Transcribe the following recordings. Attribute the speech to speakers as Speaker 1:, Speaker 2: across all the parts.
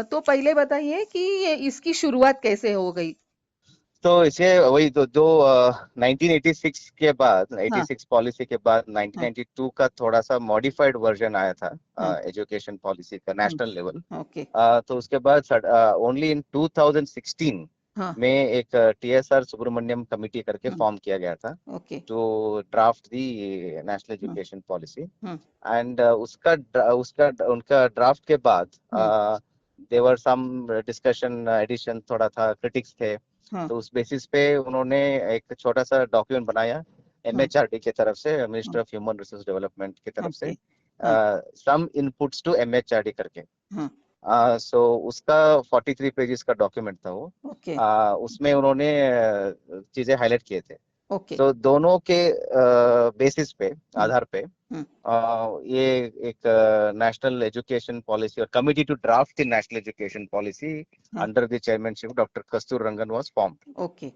Speaker 1: तो पहले बताइए कि ये इसकी शुरुआत कैसे हो गई?
Speaker 2: तो इसे वही तो जो 1986 के बाद,
Speaker 1: हाँ,
Speaker 2: 86 पॉलिसी के बाद
Speaker 1: हाँ,
Speaker 2: 1992 का थोड़ा सा मॉडिफाइड वर्जन आया था
Speaker 1: हाँ,
Speaker 2: एजुकेशन पॉलिसी का
Speaker 1: हुँ,
Speaker 2: नेशनल लेवल।
Speaker 1: ओके,
Speaker 2: तो उसके बाद ओनली इन 2016
Speaker 1: हाँ,
Speaker 2: में एक टीएसआर सुब्रमण्यम कमिटी करके
Speaker 1: हुँ,
Speaker 2: फॉर्म किया गया था
Speaker 1: okay,
Speaker 2: to draft the national
Speaker 1: hmm,
Speaker 2: education policy.
Speaker 1: Hmm,
Speaker 2: and उसका उनका ड्राफ्ट के बाद
Speaker 1: हुँ,
Speaker 2: देवर सम डिस्कशन, एडिशन थोड़ा था, क्रिटिक्स थे।
Speaker 1: हाँ,
Speaker 2: तो उस बेसिस पे उन्होंने एक छोटा सा डॉक्यूमेंट बनाया
Speaker 1: हाँ,
Speaker 2: एमएचआरडी की तरफ से,
Speaker 1: हाँ,
Speaker 2: minister of human resource development की तरफ से,
Speaker 1: ओके, हाँ,
Speaker 2: सम इनपुट्स टू एमएचआरडी करके।
Speaker 1: हाँ,
Speaker 2: सो उसका 43 पेजेस का डॉक्यूमेंट था वो।
Speaker 1: ओके,
Speaker 2: उसमें उन्होंने चीजें हाईलाइट किए थे।
Speaker 1: ओके,
Speaker 2: तो दोनों के बेसिस पे,
Speaker 1: हुँ,
Speaker 2: आधार पे,
Speaker 1: हुँ,
Speaker 2: ये एक नेशनल एजुकेशन पॉलिसी और committee to draft the national education policy
Speaker 1: हाँ,
Speaker 2: under the chairmanship doctor Kasturirangan was formed
Speaker 1: okay,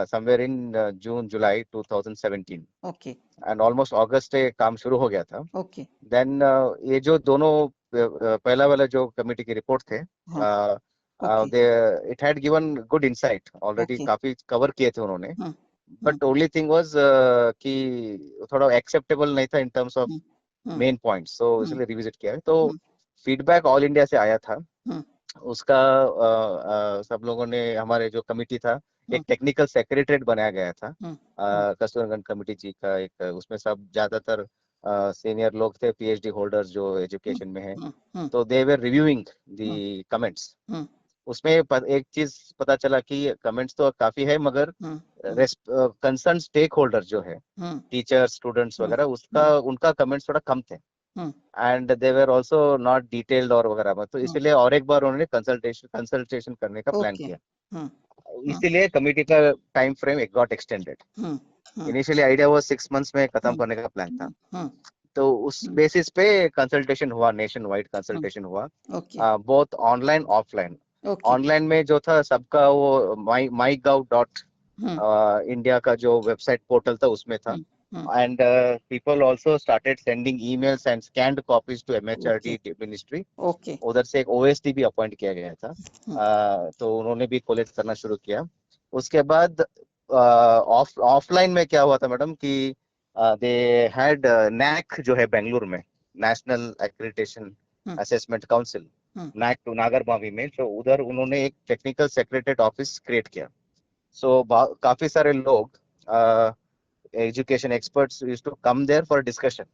Speaker 2: somewhere in June July 2017।
Speaker 1: Okay,
Speaker 2: and almost August से काम शुरू हो गया था।
Speaker 1: ओके,
Speaker 2: देन ये जो दोनों पहला वाला जो कमिटी की रिपोर्ट थे,
Speaker 1: हाँ, okay,
Speaker 2: they it had given good insight, already
Speaker 1: okay,
Speaker 2: काफी कवर किए थे उन्होंने।
Speaker 1: हुँ, हुँ,
Speaker 2: बट ओनली थिंग वाज कि थोड़ा एक्सेप्टेबल नहीं था in terms of
Speaker 1: hmm, hmm,
Speaker 2: main points, तो
Speaker 1: हुँ,
Speaker 2: इसलिए रिविजिट किया है। तो
Speaker 1: हुँ,
Speaker 2: फीडबैक ऑल इंडिया से आया था
Speaker 1: हुँ,
Speaker 2: उसका। सब लोगों ने, हमारे जो कमिटी था,
Speaker 1: हुँ,
Speaker 2: एक टेक्निकल सेक्रेटरीट बनाया गया था
Speaker 1: हुँ, हुँ,
Speaker 2: कस्तूररंगन कमेटी जी का। एक उसमें सब ज्यादातर सीनियर लोग थे, पीएचडी होल्डर्स जो
Speaker 1: हुँ,
Speaker 2: एजुकेशन में है।
Speaker 1: हुँ, हुँ,
Speaker 2: तो दे वर रिव्यूइंग
Speaker 1: हुँ,
Speaker 2: द कमेंट्स।
Speaker 1: हुँ,
Speaker 2: उसमें एक चीज पता चला कि कमेंट्स तो काफी है, मगर
Speaker 1: हुँ, हुँ,
Speaker 2: कंसर्न स्टेक होल्डर जो है,
Speaker 1: हुँ,
Speaker 2: टीचर्स, स्टूडेंट्स
Speaker 1: हुँ,
Speaker 2: वगैरह, उसका
Speaker 1: हुँ,
Speaker 2: उनका कमेंट्स थोड़ा कम थे।
Speaker 1: Hmm,
Speaker 2: and they were also not detailed और वगैरह में, तो
Speaker 1: हुँ,
Speaker 2: इसीलिए और एक बार उन्होंने कंसल्टेशन करने का प्लान
Speaker 1: ओके,
Speaker 2: किया।
Speaker 1: हुँ, हुँ,
Speaker 2: इसीलिए कमिटी का टाइम फ्रेम एक गॉट एक्सटेंडेड।
Speaker 1: हुँ, हुँ,
Speaker 2: इनिशियली आइडिया वो 6 मंथ्स में खत्म
Speaker 1: हुँ,
Speaker 2: करने का प्लान था।
Speaker 1: हुँ, हुँ,
Speaker 2: तो उस
Speaker 1: हुँ,
Speaker 2: बेसिस पे कंसल्टेशन हुआ, नेशन वाइड
Speaker 1: हुँ,
Speaker 2: कंसल्टेशन हुआ,
Speaker 1: okay,
Speaker 2: both online offline.
Speaker 1: Okay,
Speaker 2: online में जो था सबका वो माई गव डॉट
Speaker 1: हुँ,
Speaker 2: इंडिया का जो वेबसाइट पोर्टल था उसमें था।
Speaker 1: Hmm, hmm,
Speaker 2: and people also started sending emails and scanned copies to
Speaker 1: okay,
Speaker 2: MHRD ministry.
Speaker 1: Okay,
Speaker 2: उधर से एक ओएसडी भी अपॉइंट किया गया था।
Speaker 1: हुँ,
Speaker 2: तो उन्होंने भी कोलेक्ट करना शुरू किया। उसके बाद ऑफलाइन में क्या हुआ था मैडम कि दे हैड नैक जो है बेंगलुरु में, national accreditation
Speaker 1: hmm,
Speaker 2: assessment council,
Speaker 1: hmm,
Speaker 2: NAAC to Nagarbhavi में, तो उधर उन्होंने एक टेक्निकल सेक्रेटरीट ऑफिस क्रिएट किया। सो काफी सारे लोग, education experts used to come there for discussion,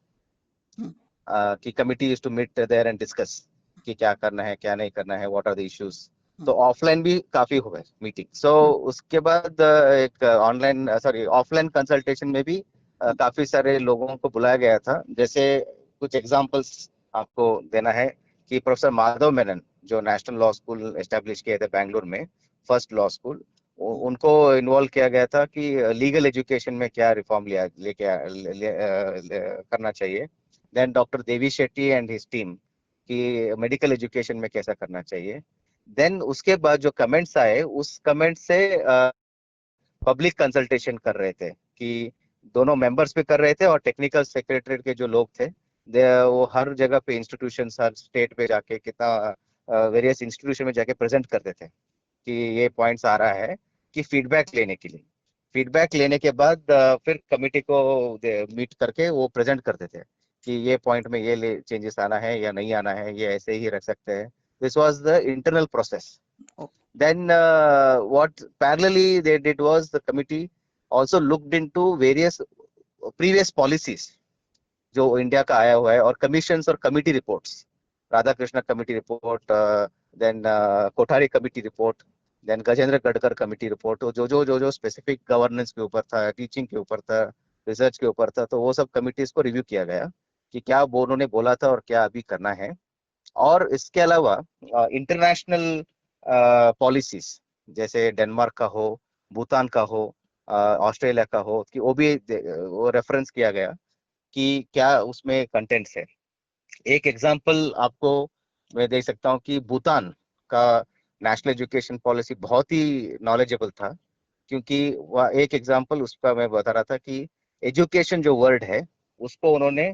Speaker 1: hmm,
Speaker 2: कि committee used to meet there and discuss कि क्या करना है, क्या नहीं करना है, what are the issues.
Speaker 1: Hmm,
Speaker 2: तो ऑफलाइन भी काफी हुए मीटिंग। सो
Speaker 1: हुँ,
Speaker 2: उसके बाद एक ऑनलाइन, सॉरी, ऑफलाइन कंसल्टेशन में भी
Speaker 1: हुँ,
Speaker 2: काफी सारे लोगों को बुलाया गया था। जैसे कुछ एग्जांपल्स आपको देना है कि प्रोफेसर माधव मेनन, जो नेशनल लॉ स्कूल एस्टेब्लिश किए थे बेंगलुरु में, फर्स्ट लॉ स्कूल,
Speaker 1: हुँ,
Speaker 2: उनको इन्वॉल्व किया गया था कि लीगल एजुकेशन में क्या रिफॉर्म लिया लेके करना चाहिए। Then doctor Devi Shetty and his team कि मेडिकल एजुकेशन में कैसा करना चाहिए। देन उसके बाद जो कमेंट्स आए, उस कमेंट से पब्लिक कंसल्टेशन कर रहे थे कि दोनों मेंबर्स भी कर रहे थे, और टेक्निकल सेक्रेटरी के जो लोग थे, वो हर जगह पे इंस्टीट्यूशन, हर स्टेट पे जाके, कितना वेरियस इंस्टीट्यूशन में जाके प्रेजेंट करते थे कि ये पॉइंट्स आ रहा है, कि फीडबैक लेने के लिए। फीडबैक लेने के बाद फिर कमिटी को मीट करके वो प्रेजेंट करते थे कि ये पॉइंट में ये चेंजेस आना है या नहीं आना है, ये ऐसे ही रख सकते हैं। This was the internal process.
Speaker 1: Oh
Speaker 2: Then what parallelly they did was the committee also looked into various previous policies जो इंडिया का आया हुआ है, और कमीशंस और committee reports, Radha Krishna committee report, then Kothari committee report, then Gajendra Gadkar committee report, तो जो specific governance के ऊपर था, टीचिंग के ऊपर था, रिसर्च के ऊपर था, तो वो सब कमिटीज को रिव्यू किया गया कि क्या वो उन्होंने बोला था और क्या अभी करना है। और इसके अलावा इंटरनेशनल पॉलिसीज, जैसे डेनमार्क का हो, भूटान का हो, ऑस्ट्रेलिया का हो, कि वो भी वो रेफरेंस किया गया कि क्या उसमें कंटेंट्स है। एक एग्जांपल आपको मैं दे सकता हूँ कि भूटान का नेशनल एजुकेशन पॉलिसी बहुत ही नॉलेजेबल था, क्योंकि वह एक एग्जांपल उसका मैं बता रहा था कि एजुकेशन जो वर्ड है, उसको उन्होंने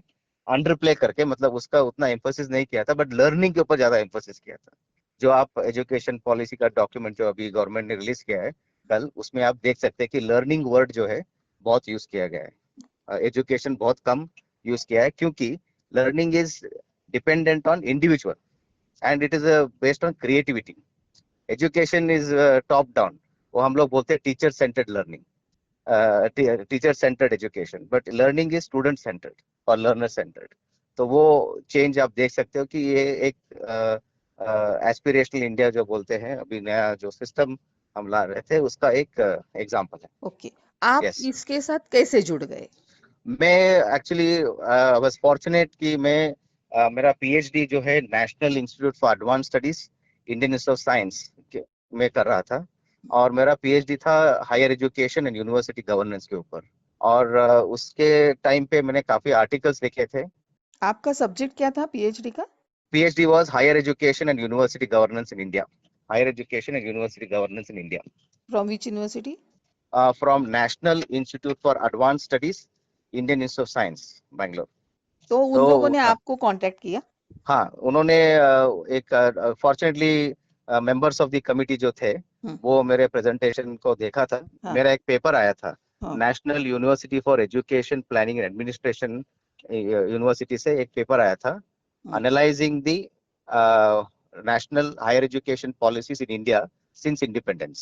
Speaker 2: अंडरप्ले करके, मतलब उसका उतना एम्फोसिस नहीं किया था, बट लर्निंग के ऊपर ज्यादा एम्फोसिस किया था। जो आप एजुकेशन पॉलिसी का डॉक्यूमेंट जो अभी गवर्नमेंट ने रिलीज किया है कल, उसमें आप देख सकते हैं कि लर्निंग वर्ड जो है बहुत यूज किया गया है, एजुकेशन बहुत कम यूज किया है, क्योंकि learning is dependent on individual and it is based on creativity. Education is top down, वो हम लोग बोलते हैं teacher centred learning, teacher centred education, but learning is student centred और लर्नर सेंटर्ड। तो वो चेंज आप देख सकते हो कि ये एक एस्पिरेशनल इंडिया जो बोलते हैं, अभी नया जो सिस्टम हम ला रहे थे, उसका एक एग्जांपल है।
Speaker 1: ओके, आप
Speaker 2: यस,
Speaker 1: इसके साथ कैसे जुड़ गए?
Speaker 2: मैं एक्चुअली वाज फॉर्चुनेट कि मैं मेरा पीएचडी जो है National Institute for Advanced Studies Indian Institute of Science में कर रहा था, और मेरा पीएचडी था higher education and university governance के ऊपर। और उसके टाइम पे मैंने काफी आर्टिकल्स लिखे थे।
Speaker 1: आपका सब्जेक्ट क्या था पीएचडी का?
Speaker 2: PhD was higher education and university governance in India. Higher education and university governance in India.
Speaker 1: From which university?
Speaker 2: From National Institute for Advanced Studies, Indian Institute of Science, Bangalore.
Speaker 1: तो उन लोगों
Speaker 2: तो
Speaker 1: ने आपको contact किया?
Speaker 2: हाँ, उन्होंने एक fortunately members of the committee जो थे, वो मेरे प्रेजेंटेशन को देखा था।
Speaker 1: हाँ,
Speaker 2: मेरा एक पेपर आया था,
Speaker 1: हाँ,
Speaker 2: national university for education planning and administration university से एक पेपर आया था, analysing the national higher education policies in India since independence.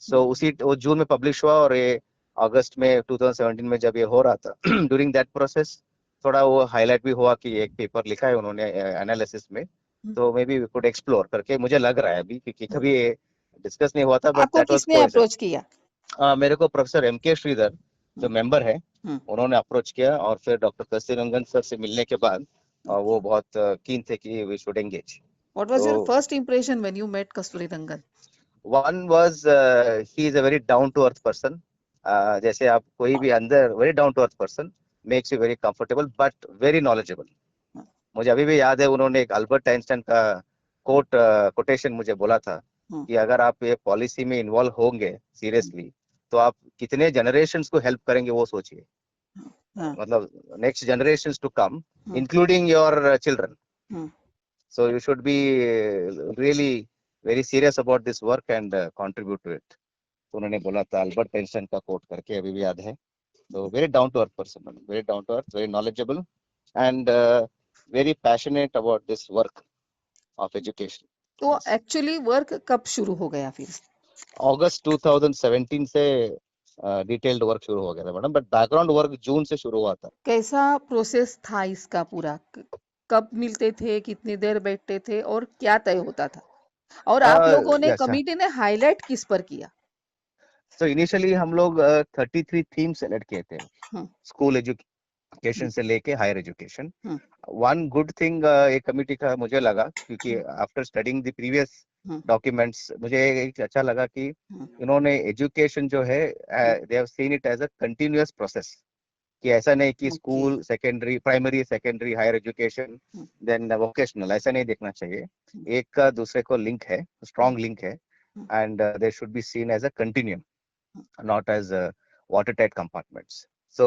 Speaker 2: So उसी वो जून में पब्लिश हुआ, और ये अगस्त में 2017 में जब ये हो रहा था ड्यूरिंग दैट प्रोसेस थोड़ा वो हाईलाइट भी हुआ कि एक पेपर लिखा है उन्होंने एनालिसिस में, तो maybe we could explore करके मुझे लग रहा है अभी, क्योंकि कभी ये डिस्कस नहीं हुआ था, बट
Speaker 1: आपको
Speaker 2: दैट वाज
Speaker 1: किसने अप्रोच किया?
Speaker 2: मेरे को प्रोफेसर MK श्रीधर जो मेंबर है, उन्होंने अप्रोच किया, और फिर डॉक्टर कस्तूरीरंगन सर से मिलने के बाद वो बहुत कीन थे कि we should engage.
Speaker 1: What was your first impression when you met Kasturirangan?
Speaker 2: One was he is a very down to earth person. जैसे आप कोई भी अंदर very down to earth person makes you very comfortable but very knowledgeable. मुझे अभी भी याद है उन्होंने एक अल्बर्ट आइंस्टाइन का कोटेशन मुझे बोला था कि अगर आप ये पॉलिसी में इन्वॉल्व होंगे सीरियसली, तो आप कितने जनरेशंस को हेल्प करेंगे वो सोचिए, मतलब next generations to come including your children. So you should be really very serious about this work and contribute to it. तो उन्होंने बोला था अल्बर्ट आइंस्टाइन का कोट करके, अभी भी याद है। तो very down to earth person, very down to earth, very knowledgeable and very passionate about this work of education.
Speaker 1: तो एक्चुअली वर्क कब शुरू हो गया फिर?
Speaker 2: अगस्त 2017 से डिटेल्ड वर्क शुरू हो गया था मैडम, बट बैकग्राउंड वर्क जून से शुरू हुआ था।
Speaker 1: कैसा प्रोसेस था इसका पूरा? कब मिलते थे, कितनी देर बैठते थे और क्या तय होता था? और आप लोगों ने कमिटी ने हाईलाइट किस पर किया?
Speaker 2: तो इनिशियली हम लोग 33 थीम सेलेक्ट किए थे, स्कूल एजुकेशन से लेके higher education. One good thing एक कमिटी का मुझे लगा, क्योंकि after studying the previous documents मुझे एक अच्छा लगा कि इन्होंने एजुकेशन जो है they have seen it as a continuous process, कि ऐसा नहीं कि school secondary primary secondary higher education then vocational, ऐसा नहीं देखना चाहिए। एक का दूसरे को लिंक है, स्ट्रॉन्ग लिंक है, and they should be seen as a continuum, not as watertight compartments. So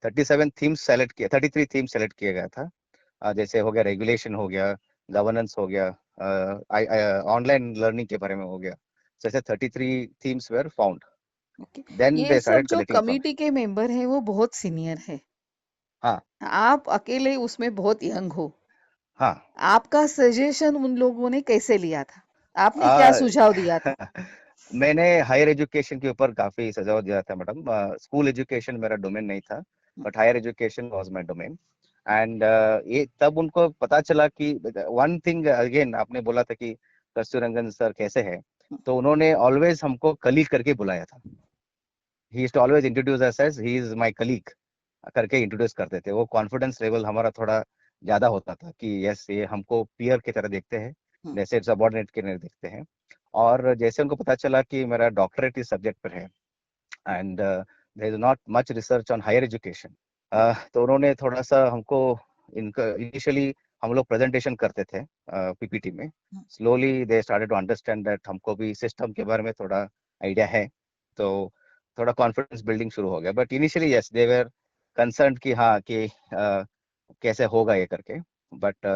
Speaker 2: 37 themes select किया, 33 themes select किया गया था। जैसे हो गया रेगुलेशन, हो गया गवर्नेंस, हो गया ऑनलाइन लर्निंग के बारे में हो गया। So ऐसे 33 themes were found. Then
Speaker 1: ये
Speaker 2: they
Speaker 1: सब
Speaker 2: started
Speaker 1: जो
Speaker 2: collecting
Speaker 1: कमिटी के मेंबर हैं वो बहुत सीनियर है।
Speaker 2: हाँ,
Speaker 1: आप अकेले उसमें बहुत यंग हो।
Speaker 2: हाँ,
Speaker 1: आपका सजेशन उन लोगों ने कैसे लिया था? आपने क्या सुझाव दिया था?
Speaker 2: मैंने हायर एजुकेशन के ऊपर काफी सुझाव दिया था मैडम। स्कूल एजुकेशन मेरा डोमेन नहीं था, but higher education was my domain. And ये तब उनको पता चला कि वन थिंग अगेन, आपने बोला था कि कस्तूररंगन सर कैसे हैं, तो उन्होंने ऑलवेज हमको कलीग करके बुलाया था। He used to always introduce us as he is my colleague करके इंट्रोड्यूस करते थे। वो कॉन्फिडेंस लेवल हमारा थोड़ा ज्यादा होता था कि यस, ये हमको पीयर की तरह देखते हैं, जैसे सबॉर्डिनेट की तरह देखते हैं। और जैसे उनको पता चला कि मेरा डॉक्टरेट इस सब्जेक्ट पर है and there is not much research on higher education, तो उन्होंने थोड़ा सा हमको, इनका इनिशियली हम लोग प्रेजेंटेशन करते थे पीपीटी में, slowly they started to understand that हमको भी सिस्टम के बारे में थोड़ा आइडिया है, तो थोड़ा कॉन्फिडेंस बिल्डिंग शुरू हो गया। But initially yes, they were concern कि हाँ कि कैसे होगा ये करके, but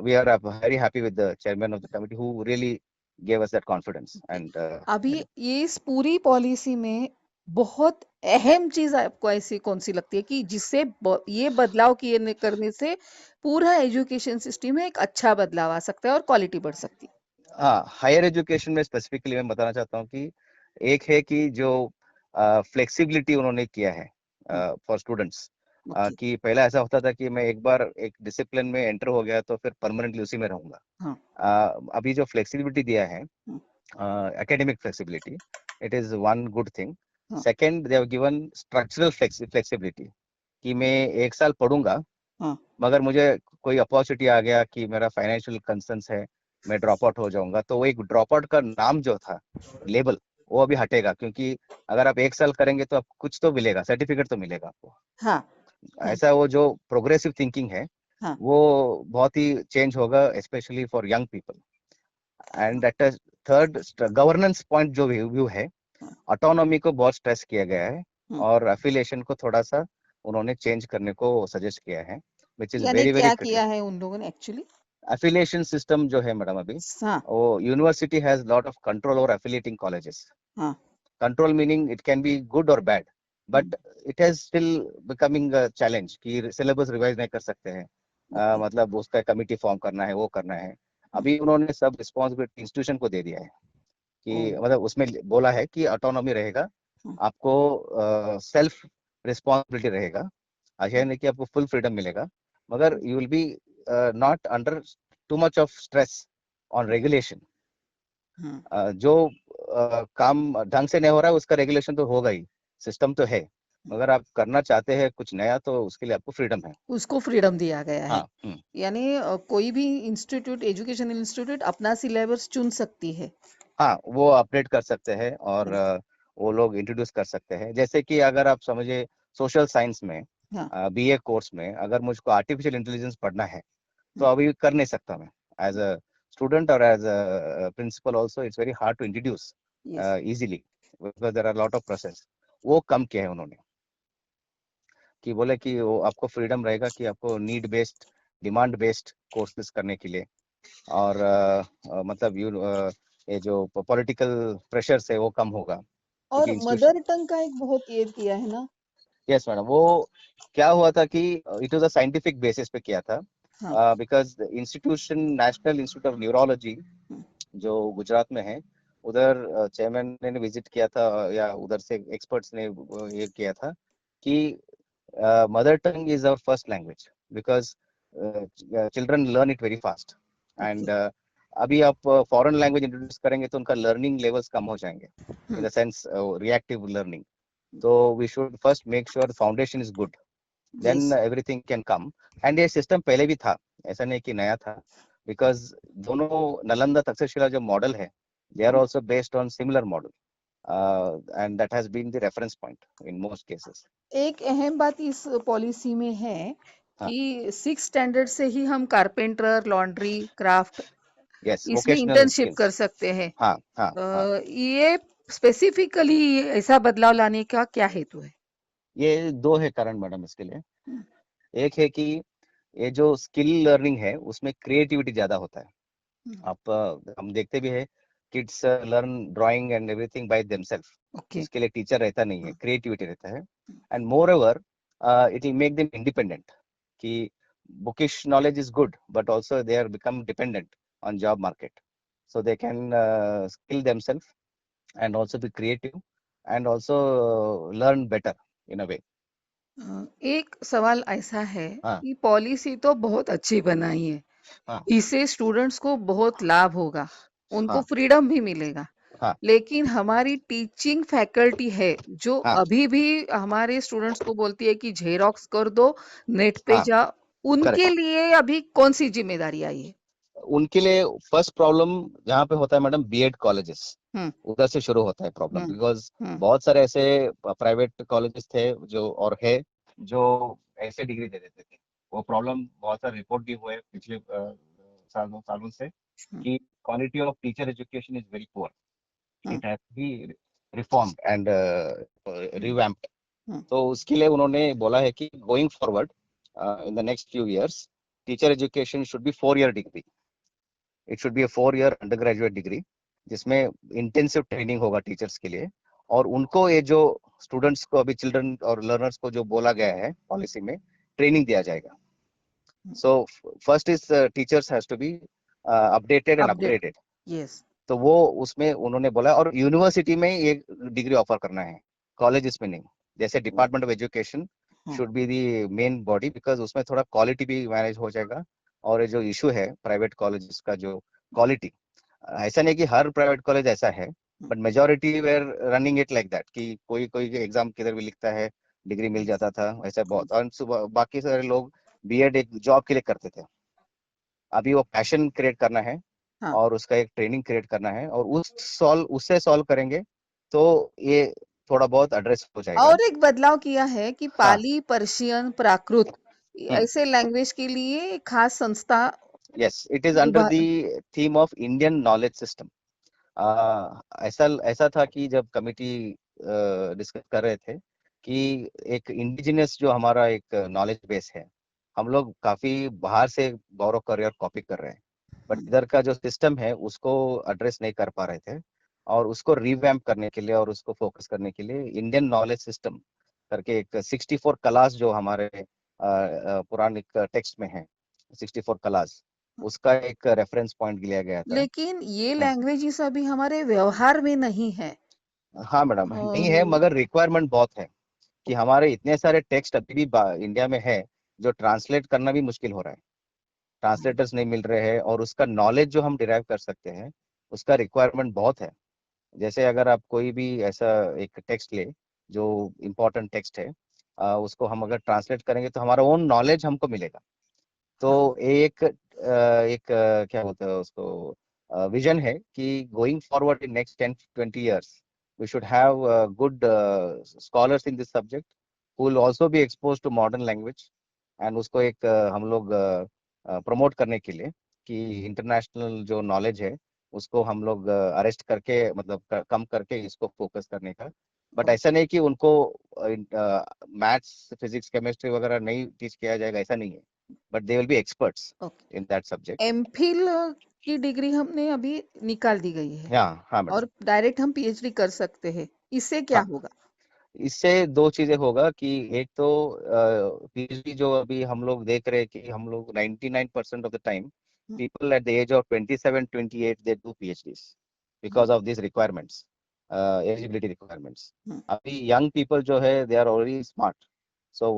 Speaker 2: we are very happy with the chairman of the committee who really gave us that confidence and
Speaker 1: अभी ये इस पूरी पॉलिसी में बहुत अहम चीज आपको ऐसी कौन सी लगती है कि जिससे ये बदलाव किए करने से पूरा एजुकेशन सिस्टम में एक अच्छा बदलाव आ सकता है और क्वालिटी बढ़ सकती है?
Speaker 2: हाँ, हायर एजुकेशन में स्पेसिफिकली मैं बताना चाहता हूँ कि एक है कि जो फ्लेक्सिबिलिटी उन्होंने किया है फॉर स्टूडेंट्स,
Speaker 1: ओके।
Speaker 2: कि पहला ऐसा होता था कि मैं एक बार एक डिसिप्लिन में एंटर हो गया तो फिर परमानेंटली उसी में रहूंगा।
Speaker 1: हाँ।
Speaker 2: अभी जो फ्लेक्सिबिलिटी दिया है,
Speaker 1: हाँ।
Speaker 2: academic flexibility, it is one good thing.
Speaker 1: हाँ।
Speaker 2: Second, they have given structural flexibility कि मैं एक साल पढ़ूंगा,
Speaker 1: हाँ।
Speaker 2: मगर मुझे कोई अपॉर्चुनिटी आ गया कि मेरा फाइनेंशियल कंसर्न्स है, मैं ड्रॉप आउट हो जाऊंगा, तो वो एक ड्रॉप आउट का नाम जो था, लेबल, वो अभी हटेगा, क्योंकि अगर आप एक साल करेंगे तो आप कुछ तो मिलेगा, सर्टिफिकेट तो मिलेगा आपको।
Speaker 1: हाँ।
Speaker 2: ऐसा वो जो प्रोग्रेसिव थिंकिंग है
Speaker 1: हाँ।
Speaker 2: वो बहुत ही चेंज होगा, specially for young people. And that is third, governance point जो व्यू है,
Speaker 1: हाँ।
Speaker 2: ऑटोनॉमी को बहुत स्ट्रेस किया गया है
Speaker 1: हाँ।
Speaker 2: और एफिलिएशन को थोड़ा सा उन्होंने चेंज करने को सजेस्ट किया है, विच इज
Speaker 1: यानी
Speaker 2: वेरी वेरी
Speaker 1: क्या किया
Speaker 2: क्रिटिकल।
Speaker 1: है उन लोगों ने एक्चुअली?
Speaker 2: एफिलिएशन सिस्टम जो है मैडम अभी,
Speaker 1: हाँ।
Speaker 2: वो university has lot of control over affiliating colleges.
Speaker 1: हाँ।
Speaker 2: Control meaning it can be good और bad,
Speaker 1: hmm.
Speaker 2: But it has still becoming challenge कि सिलेबस रिवाइज नहीं कर सकते हैं।
Speaker 1: ओके।
Speaker 2: मतलब उसका कमिटी फॉर्म करना है, वो करना है। अभी उन्होंने सब रिस्पॉन्सिबिलिटी इंस्टीट्यूशन को दे दिया है
Speaker 1: ओ।
Speaker 2: कि मतलब उसमें बोला है कि ऑटोनॉमी रहेगा,
Speaker 1: हाँ।
Speaker 2: आपको सेल्फ रिस्पॉन्सिबिलिटी रहेगा। ऐसा नहीं कि आपको फुल फ्रीडम मिलेगा, मगर you will be not under too much of stress on regulation.
Speaker 1: हाँ।
Speaker 2: जो काम ढंग से नहीं हो रहा है उसका रेगुलेशन तो होगा ही, सिस्टम तो है, मगर आप करना चाहते हैं कुछ नया तो उसके लिए आपको फ्रीडम है।
Speaker 1: उसको फ्रीडम दिया गया है।
Speaker 2: हाँ।
Speaker 1: यानी कोई भी इंस्टीट्यूट, एजुकेशन इंस्टीट्यूट अपना सिलेबस चुन सकती है।
Speaker 2: हाँ, वो अपडेट कर सकते हैं और
Speaker 1: हाँ।
Speaker 2: वो लोग इंट्रोड्यूस कर सकते हैं। जैसे कि अगर आप समझे सोशल साइंस में,
Speaker 1: हाँ।
Speaker 2: बीए कोर्स में अगर मुझको आर्टिफिशियल इंटेलिजेंस पढ़ना है तो
Speaker 1: हाँ।
Speaker 2: अभी कर नहीं सकता मैं, एज अ स्टूडेंट और as a principal also it's very hard to introduce
Speaker 1: yes.
Speaker 2: Easily, because there are lot of process. वो कम किया है उन्होंने, कि बोले कि वो आपको फ्रीडम रहेगा कि आपको need based, demand based courses करने के लिए। और मतलब ये जो पॉलिटिकल प्रेशर है वो कम होगा,
Speaker 1: और
Speaker 2: क्योंकि इंस्टीट्यूशन।
Speaker 1: मदर टंग का एक बहुत ये किया है ना?
Speaker 2: यस मैडम, वो क्या हुआ था कि it was a scientific basis पे किया था,
Speaker 1: हाँ।
Speaker 2: Because institution, national institute of neurology
Speaker 1: हाँ।
Speaker 2: जो गुजरात में है, उधर चेयरमैन ने विजिट किया था, या उधर से एक्सपर्ट्स ने ये किया था कि mother tongue is our first language, because children learn it very fast.
Speaker 1: Okay.
Speaker 2: And अभी आप फॉरेन लैंग्वेज इंट्रोड्यूस करेंगे तो उनका लर्निंग लेवल्स कम हो जाएंगे, in
Speaker 1: hmm.
Speaker 2: The sense reactive learning. तो we should first make sure foundation is good,
Speaker 1: yes.
Speaker 2: Then everything can come. And ये सिस्टम पहले भी था, ऐसा नहीं कि नया था, बिकॉज दोनों नालंदा तक्षशिला जो मॉडल है, they are also based on similar model, and that has been the reference point in most cases.
Speaker 1: एक अहम बात इस पॉलिसी में है
Speaker 2: हाँ।
Speaker 1: कि 6 स्टैंडर्ड से ही हम कारपेंटर, लॉन्ड्री, क्राफ्ट
Speaker 2: यस,
Speaker 1: इसमें
Speaker 2: वोकेशनल
Speaker 1: इंटर्नशिप कर
Speaker 2: स्किल्स।
Speaker 1: सकते हैं।
Speaker 2: हाँ हाँ हाँ।
Speaker 1: ये स्पेसिफिकली ऐसा बदलाव लाने का क्या हेतु है?
Speaker 2: ये दो है कारण मैडम इसके लिए।
Speaker 1: हम्म।
Speaker 2: एक है कि ये जो स्किल लर्निंग है उसमें क्रिएटिविटी ज्यादा होता है।
Speaker 1: हम्म।
Speaker 2: आप हम देखते भी है, kids learn drawing and everything by themself,
Speaker 1: okay.
Speaker 2: उसके लिए टीचर रहता नहीं है,
Speaker 1: हाँ।
Speaker 2: क्रिएटिविटी रहता है। And moreover it will make them independent, कि bookish knowledge is good but also they are become dependent on job market, so they can skill themselves and also be creative and also learn better in a way.
Speaker 1: एक सवाल ऐसा है
Speaker 2: हाँ
Speaker 1: कि policy तो बहुत अच्छी बनाई है,
Speaker 2: हाँ
Speaker 1: इससे स्टूडेंट्स को बहुत लाभ होगा, उनको
Speaker 2: हाँ
Speaker 1: फ्रीडम भी मिलेगा,
Speaker 2: हाँ
Speaker 1: लेकिन हमारी टीचिंग फैकल्टी है जो
Speaker 2: हाँ
Speaker 1: अभी भी हमारे स्टूडेंट्स को बोलती है कि जेरोक्स कर दो, नेट पे
Speaker 2: हाँ,
Speaker 1: जा, उनके
Speaker 2: करेक्ट।
Speaker 1: लिए अभी कौन सी जिम्मेदारी आई है?
Speaker 2: उनके लिए फर्स्ट प्रॉब्लम जहाँ पे होता है मैडम, बीएड कॉलेजेस,
Speaker 1: हम्म।
Speaker 2: उधर से शुरू होता है प्रॉब्लम,
Speaker 1: हम्म।
Speaker 2: बिकॉज
Speaker 1: हम्म।
Speaker 2: बहुत सारे ऐसे प्राइवेट कॉलेजेस थे जो और है जो ऐसे डिग्री दे देते थे। वो प्रॉब्लम बहुत सारे रिपोर्ट भी हुए पिछले सालों सालों से,
Speaker 1: हम्म।
Speaker 2: कि quality of teacher education is very poor,
Speaker 1: hmm.
Speaker 2: it has to be reformed and revamped.
Speaker 1: हम्म,
Speaker 2: तो उसके लिए उन्होंने बोला है कि going forward in the next few years teacher education should be 4 year degree. It should be a 4 year under graduate degree जिसमें intensive training होगा teachers के लिए. और उनको ये जो स्टूडेंट्स को अभी चिल्ड्रन और लर्नर्स को जो बोला गया है पॉलिसी में ट्रेनिंग दिया जाएगा. So first is teachers has to be updated and
Speaker 1: update,
Speaker 2: upgraded.
Speaker 1: Yes,
Speaker 2: तो वो उसमें उन्होंने बोला और यूनिवर्सिटी में ये डिग्री ऑफर करना है, कॉलेजेस में नहीं. जैसे डिपार्टमेंट ऑफ एजुकेशन
Speaker 1: हाँ,
Speaker 2: should be the main body because उसमें थोड़ा क्वालिटी भी मैनेज हो जाएगा. और ये जो इशू है प्राइवेट कॉलेजेस का जो क्वालिटी, ऐसा नहीं कि हर प्राइवेट कॉलेज ऐसा है, but majority were running it like that कि कोई कोई एग्जाम किधर भी लिखता है डिग्री मिल जाता था, ऐसा बहुत. और बाकी सारे लोग बीएड एक जॉब के लिए करते थे. अभी वो पैशन क्रिएट करना है
Speaker 1: हाँ।
Speaker 2: और उसका एक ट्रेनिंग क्रिएट करना है और उससे सॉल्व करेंगे तो ये थोड़ा बहुत एड्रेस हो जाएगा.
Speaker 1: और एक बदलाव किया है कि
Speaker 2: हाँ.
Speaker 1: पाली, पर्शियन, प्राकृत
Speaker 2: हम्म.
Speaker 1: ऐसे लैंग्वेज के लिए एक खास संस्था
Speaker 2: yes, it is under the theme of Indian knowledge system. ऐसा ऐसा था कि जब कमिटी डिस्कस कर रहे थे कि एक इंडिजिनस जो हमारा एक नॉलेज बेस है, हम लोग काफी बाहर से बोरो कर रहे हैं और कॉपी कर रहे हैं, बट इधर का जो सिस्टम है उसको एड्रेस नहीं कर पा रहे थे. और उसको रिवैम्प करने के लिए और उसको फोकस करने के लिए इंडियन नॉलेज सिस्टम करके एक 64 कलास जो हमारे पुरानिक टेक्स्ट में है, 64 कलास, उसका एक रेफरेंस पॉइंट लिया गया था.
Speaker 1: लेकिन ये
Speaker 2: हम्म.
Speaker 1: लैंग्वेजेस अभी हमारे व्यवहार में नहीं है।
Speaker 2: हाँ मैडम, नहीं है
Speaker 1: अम,
Speaker 2: मगर रिक्वायरमेंट बहुत है कि हमारे इतने सारे टेक्स्ट अभी भी इंडिया में है जो ट्रांसलेट करना भी मुश्किल हो रहा है. ट्रांसलेटर्स नहीं मिल रहे हैं और उसका नॉलेज जो हम डिराइव कर सकते हैं उसका रिक्वायरमेंट बहुत है. जैसे अगर आप कोई भी ऐसा एक टेक्स्ट ले जो इम्पोर्टेंट टेक्स्ट है, उसको हम अगर ट्रांसलेट करेंगे तो हमारा ओन नॉलेज हमको मिलेगा. तो
Speaker 1: हाँ,
Speaker 2: क्या बोलते हैं उसको, विजन है कि going forward in next 10-20 years we should have good scholars in this subject who will also be exposed to modern language. And उसको एक हम लोग प्रमोट करने के लिए कि इंटरनेशनल जो नॉलेज है उसको हम लोग अरेस्ट करके मतलब कम करके इसको फोकस करने का. बट
Speaker 1: ओ-
Speaker 2: ऐसा नहीं कि उनको मैथ्स फिजिक्स केमिस्ट्री वगैरह नहीं टीच किया जाएगा, ऐसा नहीं है, but they will be experts
Speaker 1: okay.
Speaker 2: In that subject.
Speaker 1: MPhil की डिग्री हमने अभी निकाल दी गई है
Speaker 2: हाँ हाँ मैडम.
Speaker 1: और डायरेक्ट हम पीएचडी कर सकते हैं। इससे क्या
Speaker 2: हाँ,
Speaker 1: होगा?
Speaker 2: इससे दो चीजें होगा कि एक तो पीएचडी जो अभी हम लोग देख रहे हैं कि हम लोग 99% of the time
Speaker 1: hmm,
Speaker 2: people at the age of 27-28 they do PhDs
Speaker 1: hmm,
Speaker 2: because of these requirements, eligibility requirements.
Speaker 1: हम्म,
Speaker 2: अभी young people जो है they are already smart. So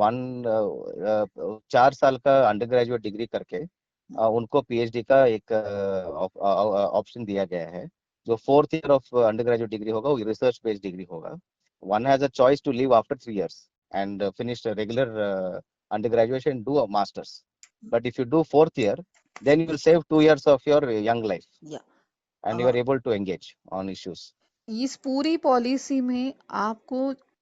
Speaker 2: 4 साल का अंडर ग्रेजुएट डिग्री करके उनको पीएचडी का एक ऑप्शन दिया गया है. जो 4th year of under graduate degree होगा वो रिसर्च बेस्ड डिग्री होगा. One has a choice to leave after 3 years and finish a regular undergraduate and do a master's. But if you do 4th year, then you will save 2 years of your young life
Speaker 1: या
Speaker 2: and you are able to engage on issues.
Speaker 1: इस पूरी policy में आपको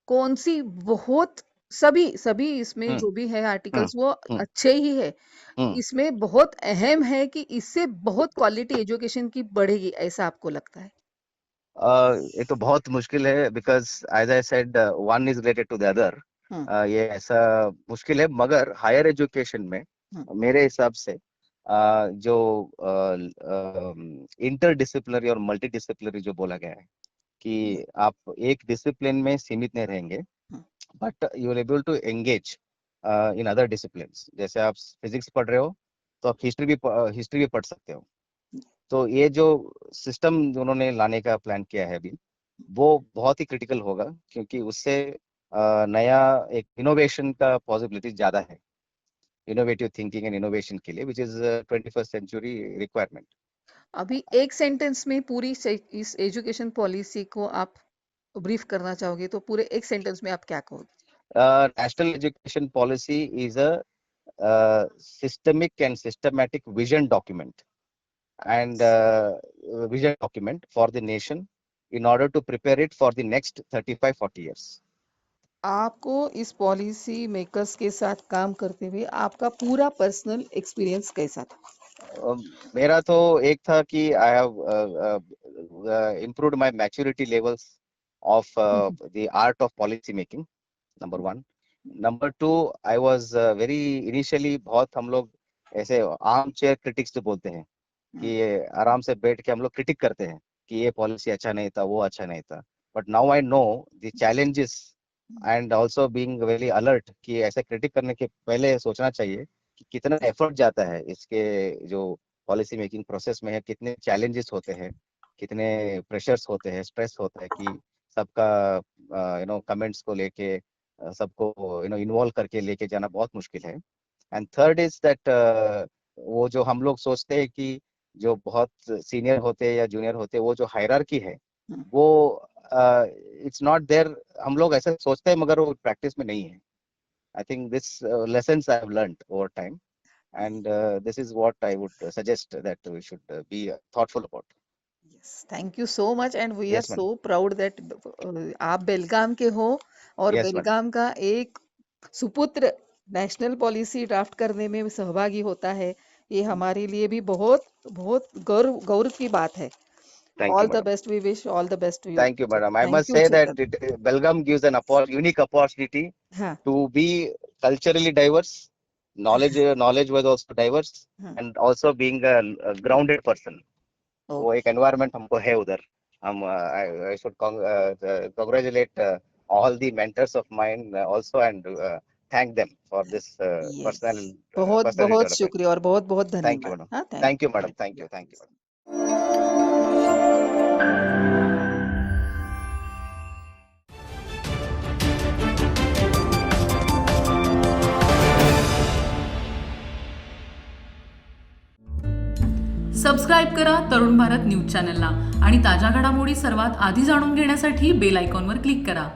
Speaker 1: कौन सी बहुत सभी सभी इसमें
Speaker 2: Hmm,
Speaker 1: जो भी है
Speaker 2: hmm,
Speaker 1: आर्टिकल्स वो
Speaker 2: hmm,
Speaker 1: अच्छे ही है।
Speaker 2: hmm.
Speaker 1: इसमें बहुत अहम है कि इससे बहुत क्वालिटी एजुकेशन की बढ़ेगी, ऐसा आपको लगता है?
Speaker 2: ये तो बहुत मुश्किल है because as I said one is related to the other.
Speaker 1: Hmm,
Speaker 2: ये ऐसा मुश्किल है मगर हायर एजुकेशन में
Speaker 1: हम्म,
Speaker 2: मेरे हिसाब से जो इंटर डिसिप्लिनरी और मल्टी डिसिप्लिनरी जो बोला गया है कि आप एक डिसिप्लिन में सीमित नहीं रहेंगे
Speaker 1: hmm,
Speaker 2: but you are able to engage in other discipline. जैसे आप फिजिक्स पढ़ रहे हो तो आप हिस्ट्री भी पढ़ सकते हो. तो ये जो सिस्टम उन्होंने लाने का प्लान किया है अभी वो बहुत ही क्रिटिकल होगा क्योंकि उससे नया एक इनोवेशन का पॉसिबिलिटी ज्यादा है, इनोवेटिव थिंकिंग एंड इनोवेशन के लिए which is 21st century requirement.
Speaker 1: अभी एक सेंटेंस में पूरी इस एजुकेशन पॉलिसी को आप ब्रीफ करना चाहोगे तो पूरे एक सेंटेंस में आप क्या कहोगे?
Speaker 2: National education policy is a systemic and systematic and vision document for the nation in order to prepare it for the next 35-40 years.
Speaker 1: आपको इस पॉलिसी मेकर्स के साथ काम करते हुए आपका पूरा पर्सनल एक्सपीरियंस कैसा था?
Speaker 2: मेरा तो एक था कि I have improved my maturity levels of the art of policy making. Number 1. Number 2, I was very initially, बहुत हम लोग ऐसे आर्म चेयर क्रिटिक्स जो बोलते हैं कि ये आराम से बैठ के हम लोग क्रिटिक करते हैं कि ये पॉलिसी अच्छा नहीं था, वो अच्छा नहीं था. But now I know the challenges and also being very alert कि ऐसे क्रिटिक करने के पहले सोचना चाहिए कि कितना एफर्ट जाता है इसके जो पॉलिसी मेकिंग प्रोसेस में है, कितने चैलेंजेस होते हैं, कितने प्रेशर्स होते हैं, स्ट्रेस होता है कि सबका कमेंट्स को लेके सबको इन्वॉल्व करके लेके जाना बहुत मुश्किल है. एंड थर्ड इज दैट वो जो हम लोग सोचते हैं कि जो बहुत सीनियर होते हैं या जूनियर होते हैं, वो जो हायरार्की है वो इट्स नॉट देयर. हम लोग ऐसे सोचते हैं मगर वो प्रैक्टिस में नहीं है. I think this lessons I have learned over time, and this is what I would suggest that we should be thoughtful about.
Speaker 1: Yes, thank you so much and we are
Speaker 2: Yes,
Speaker 1: so
Speaker 2: madam.
Speaker 1: proud that आप बेलगाम के हो और
Speaker 2: Yes, madam.
Speaker 1: बेलगाम का एक सुपुत्र national policy draft करने में सहभागी होता है. ये हमारे लिए भी बहुत बहुत गौरव गौरव की बात है.
Speaker 2: Thank
Speaker 1: all
Speaker 2: you,
Speaker 1: the
Speaker 2: madam.
Speaker 1: Best, we wish all the best to you.
Speaker 2: Thank you, madam. I
Speaker 1: thank
Speaker 2: must
Speaker 1: you
Speaker 2: say that
Speaker 1: Chetan.
Speaker 2: Belgaum gives an unique opportunity
Speaker 1: हाँ
Speaker 2: to be culturally diverse, knowledge was also diverse,
Speaker 1: हाँ
Speaker 2: and also being a grounded person. वो एक
Speaker 1: okay.
Speaker 2: environment हमको है उधर. हम I should congratulate all the mentors of mine also, and thank them for this
Speaker 1: yes,
Speaker 2: personal
Speaker 1: बहुत
Speaker 2: personal
Speaker 1: बहुत
Speaker 2: development.
Speaker 1: शुक्रिया और बहुत बहुत
Speaker 2: Thank you,
Speaker 1: धन्यवाद.
Speaker 2: madam.
Speaker 1: हाँ,
Speaker 2: Thank you, madam.
Speaker 1: Thank
Speaker 2: Thank
Speaker 1: you.
Speaker 2: you. Thank you, madam.
Speaker 3: Subscribe करा Tarun Bharat news चॅनलला आणि ताज्या घडामोडी सर्वात आधी जाणून घेण्यासाठी बेल आयकॉनवर क्लिक करा.